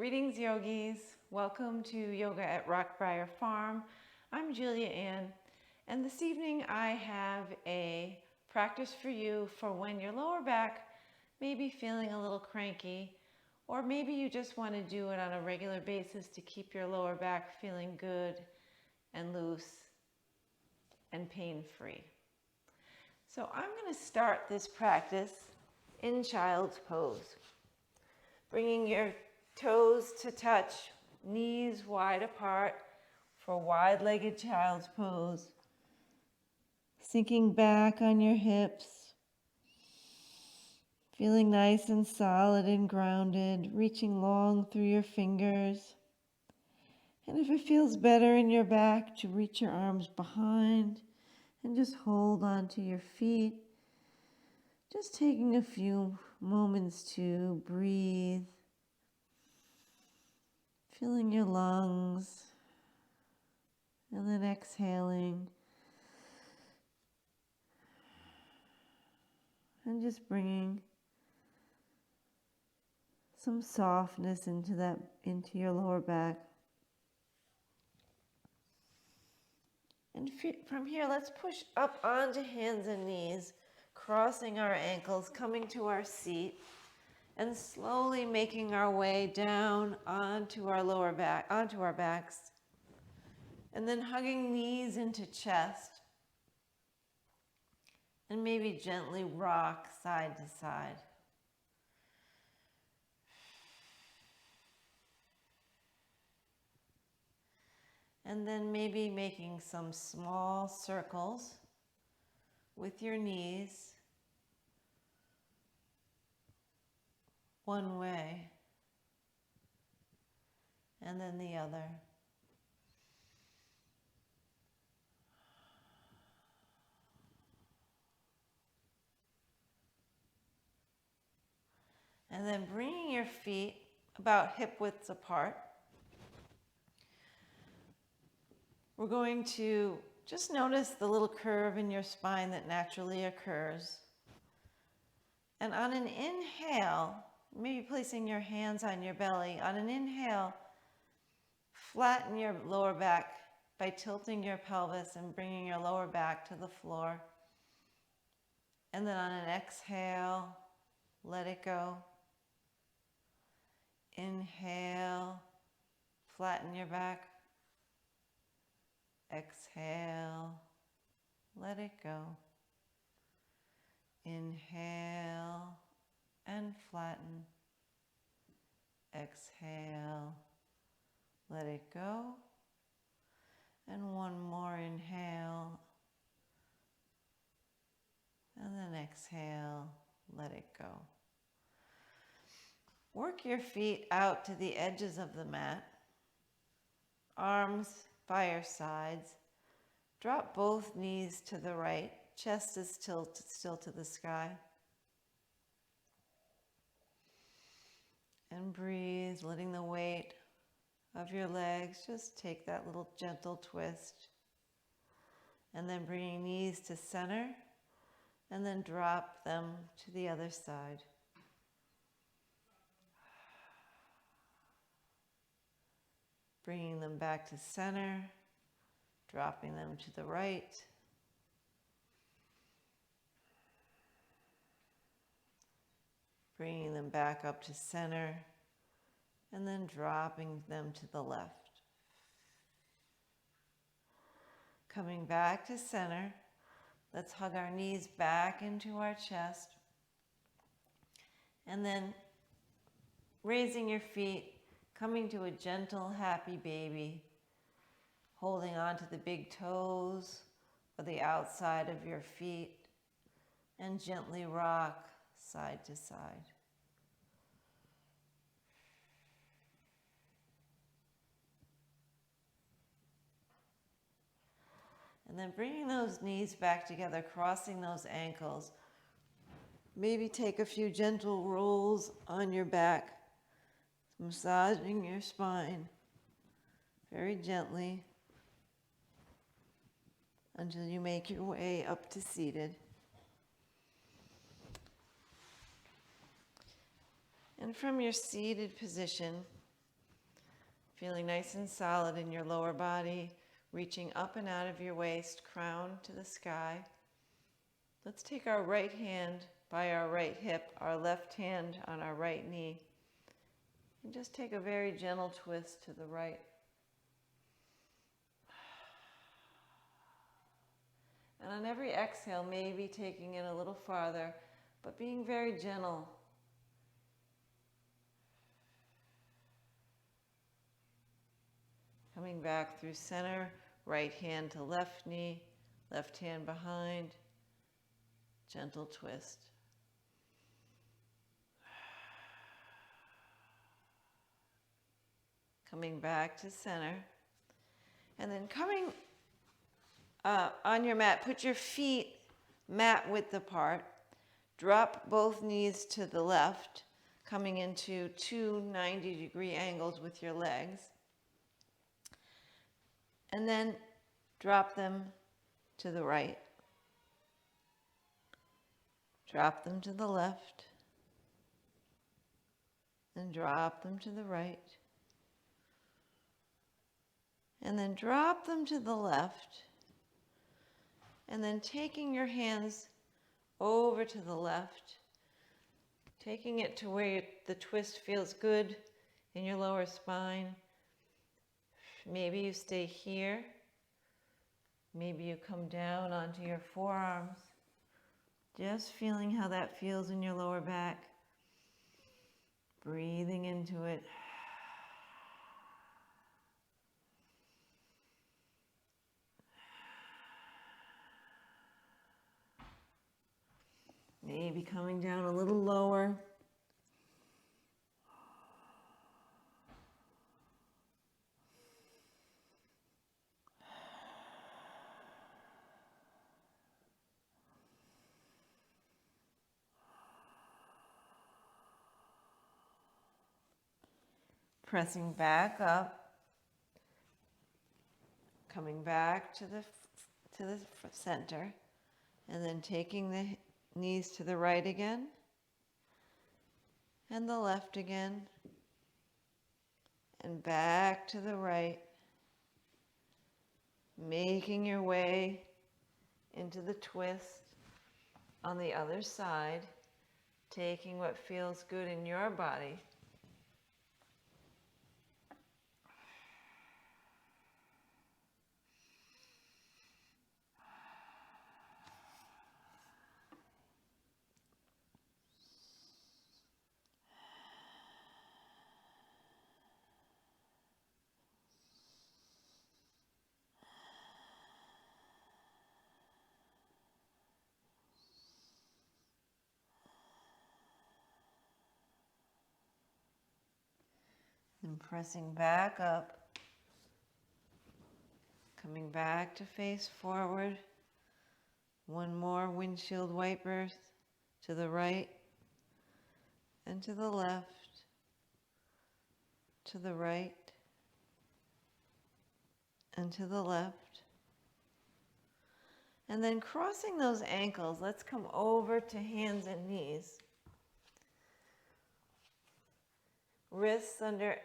Greetings, yogis. Welcome to Yoga at Rockbriar Farm. I'm Julia Ann, and this evening I have a practice for you for when your lower back may be feeling a little cranky, or maybe you just want to do it on a regular basis to keep your lower back feeling good and loose and pain-free. So I'm going to start this practice in child's pose, bringing your toes to touch, knees wide apart for wide-legged child's pose. Sinking back on your hips, feeling nice and solid and grounded, reaching long through your fingers. And if it feels better in your back, to reach your arms behind and just hold onto your feet. Just taking a few moments to breathe. Filling your lungs, and then exhaling, and just bringing some softness into your lower back. And from here, let's push up onto hands and knees, crossing our ankles, coming to our seat, and slowly making our way down onto our lower back, onto our backs, and then hugging knees into chest, and maybe gently rock side to side. And then maybe making some small circles with your knees one way and then the other. And then bringing your feet about hip widths apart. We're going to just notice the little curve in your spine that naturally occurs. And on an inhale, maybe placing your hands on your belly. On an inhale, flatten your lower back by tilting your pelvis and bringing your lower back to the floor. And then on an exhale, let it go. Inhale, flatten your back. Exhale, let it go. Inhale and flatten. Exhale, let it go. And one more inhale. And then exhale, let it go. Work your feet out to the edges of the mat. Arms by your sides. Drop both knees to the right. Chest is still to the sky. And breathe, letting the weight of your legs just take that little gentle twist. And then bringing knees to center. And then drop them to the other side. Bringing them back to center, dropping them to the right. Bringing them back up to center, and then dropping them to the left. Coming back to center, let's hug our knees back into our chest. And then raising your feet, coming to a gentle, happy baby, holding on to the big toes or the outside of your feet, and gently rock side to side. And then bringing those knees back together, crossing those ankles. Maybe take a few gentle rolls on your back, massaging your spine very gently until you make your way up to seated. And from your seated position, Feeling nice and solid in your lower body, reaching up and out of your waist, crown to the sky. Let's take our right hand by our right hip, our left hand on our right knee, and just take a very gentle twist to the right. And on every exhale, maybe taking it a little farther, but being very gentle. Coming back through center, right hand to left knee, left hand behind, gentle twist. Coming back to center, and then coming on your mat, put your feet mat width apart, drop both knees to the left, coming into two 90-degree angles with your legs. And then drop them to the right. Drop them to the left. And drop them to the right. And then drop them to the left. And then taking your hands over to the left, taking it to where the twist feels good in your lower spine. Maybe you stay here. Maybe you come down onto your forearms. Just feeling how that feels in your lower back. Breathing into it. Maybe coming down a little lower. Pressing back up, coming back to the center, and then taking the knees to the right again, and the left again, and back to the right, making your way into the twist on the other side, taking what feels good in your body. And pressing back up, coming back to face forward. One more windshield wipers to the right and to the left, to the right and to the left. And then crossing those ankles, let's come over to hands and knees. Wrists under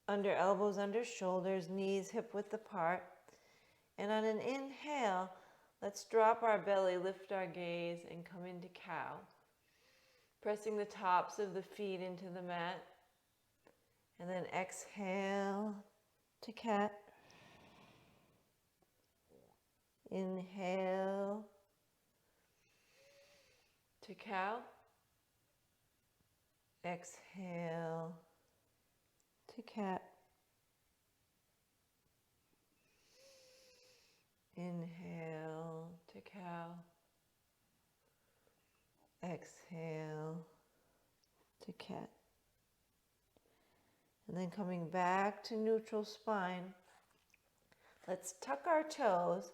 elbows, under shoulders, knees hip width apart. And on an inhale, let's drop our belly, lift our gaze, and come into cow. Pressing the tops of the feet into the mat. And then exhale to cat. Inhale to cow. Exhale to cat. Inhale to cow. Exhale to cat. And then coming back to neutral spine, let's tuck our toes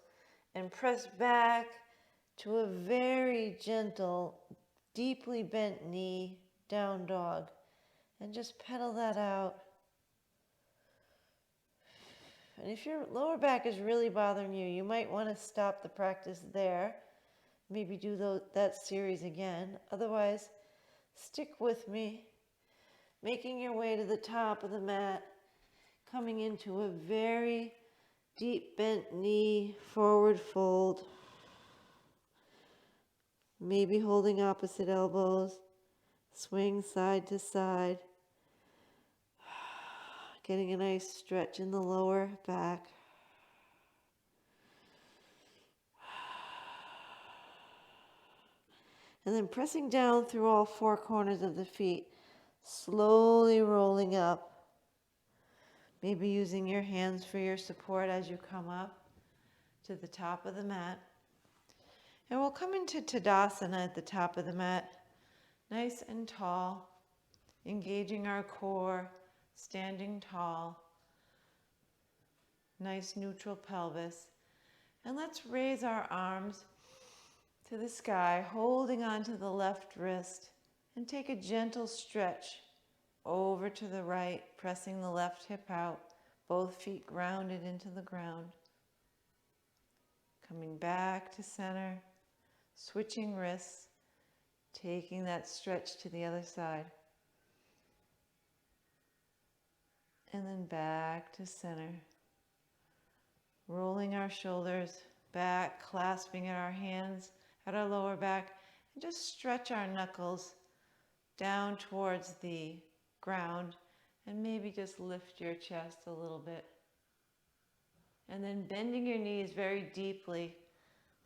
and press back to a very gentle, deeply bent knee, down dog. And just pedal that out. And if your lower back is really bothering you, you might want to stop the practice there. Maybe do that series again. Otherwise, stick with me, making your way to the top of the mat, coming into a very deep bent knee, forward fold. Maybe holding opposite elbows. Swing side to side. Getting a nice stretch in the lower back. And then pressing down through all four corners of the feet. Slowly rolling up. Maybe using your hands for your support as you come up to the top of the mat. And we'll come into Tadasana at the top of the mat. Nice and tall. Engaging our core. Standing tall. Nice neutral pelvis. And let's raise our arms to the sky, holding onto the left wrist, and take a gentle stretch over to the right, pressing the left hip out, both feet grounded into the ground. Coming back to center, switching wrists, taking that stretch to the other side. And then back to center. Rolling our shoulders back, clasping at our hands at our lower back, and just stretch our knuckles down towards the ground, and maybe just lift your chest a little bit. And then bending your knees very deeply,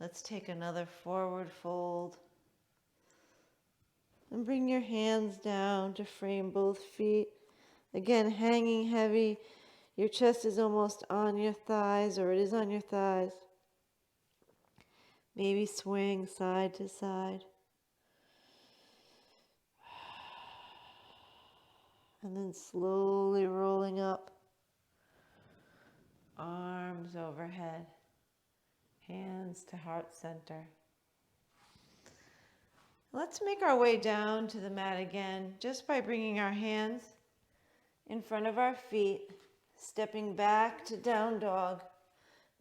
let's take another forward fold. And bring your hands down to frame both feet. Again, hanging heavy. Your chest is almost on your thighs, or it is on your thighs. Maybe swing side to side. And then slowly rolling up. Arms overhead. Hands to heart center. Let's make our way down to the mat again, just by bringing our hands in front of our feet, stepping back to down dog.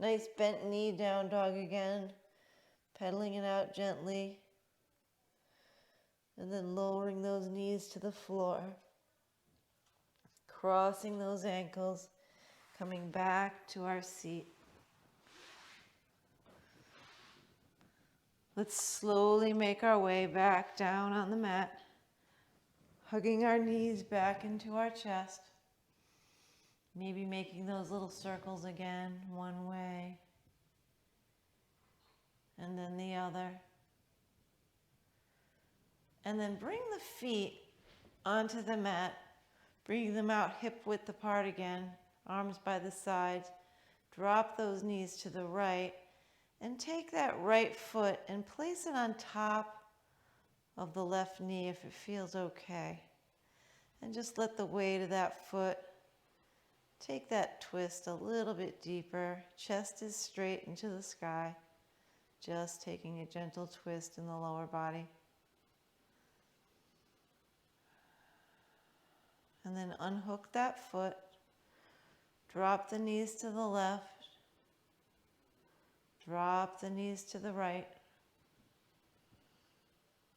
Nice bent knee down dog again. Pedaling it out gently. And then lowering those knees to the floor. Crossing those ankles. Coming back to our seat. Let's slowly make our way back down on the mat. Hugging our knees back into our chest. Maybe making those little circles again, one way. And then the other. And then bring the feet onto the mat, bringing them out hip width apart again, arms by the sides. Drop those knees to the right, and take that right foot and place it on top of the left knee if it feels okay. And just let the weight of that foot take that twist a little bit deeper. Chest is straight into the sky. Just taking a gentle twist in the lower body. And then unhook that foot. Drop the knees to the left. Drop the knees to the right.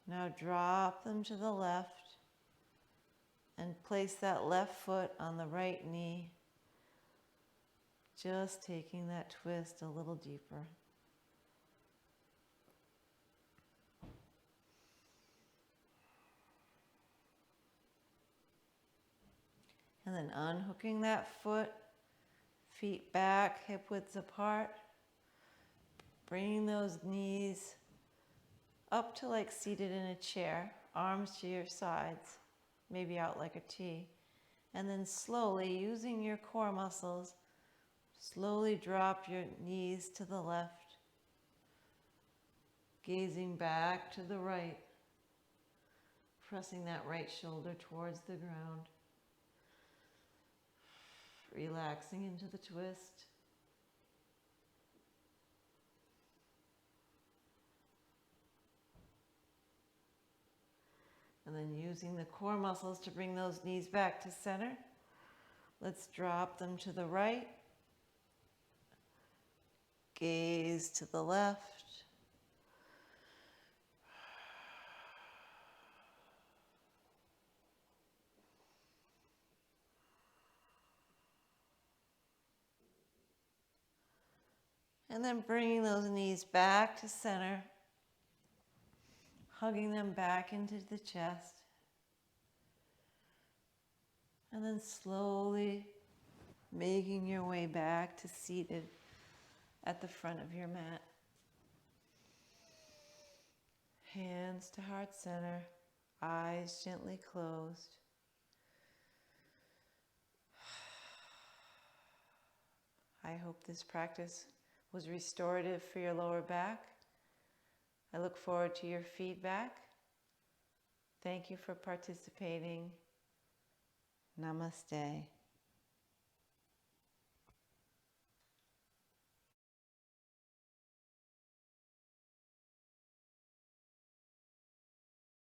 Now drop them to the left. And place that left foot on the right knee. Just taking that twist a little deeper. And then unhooking that foot, feet back, hip widths apart. Bringing those knees up to like seated in a chair, arms to your sides, maybe out like a T. And then slowly, using your core muscles, slowly drop your knees to the left, gazing back to the right, pressing that right shoulder towards the ground. Relaxing into the twist. And then using the core muscles to bring those knees back to center. Let's drop them to the right. Gaze to the left. And then bringing those knees back to center, hugging them back into the chest. And then slowly making your way back to seated at the front of your mat. Hands to heart center, eyes gently closed. I hope this practice was restorative for your lower back. I look forward to your feedback. Thank you for participating. Namaste.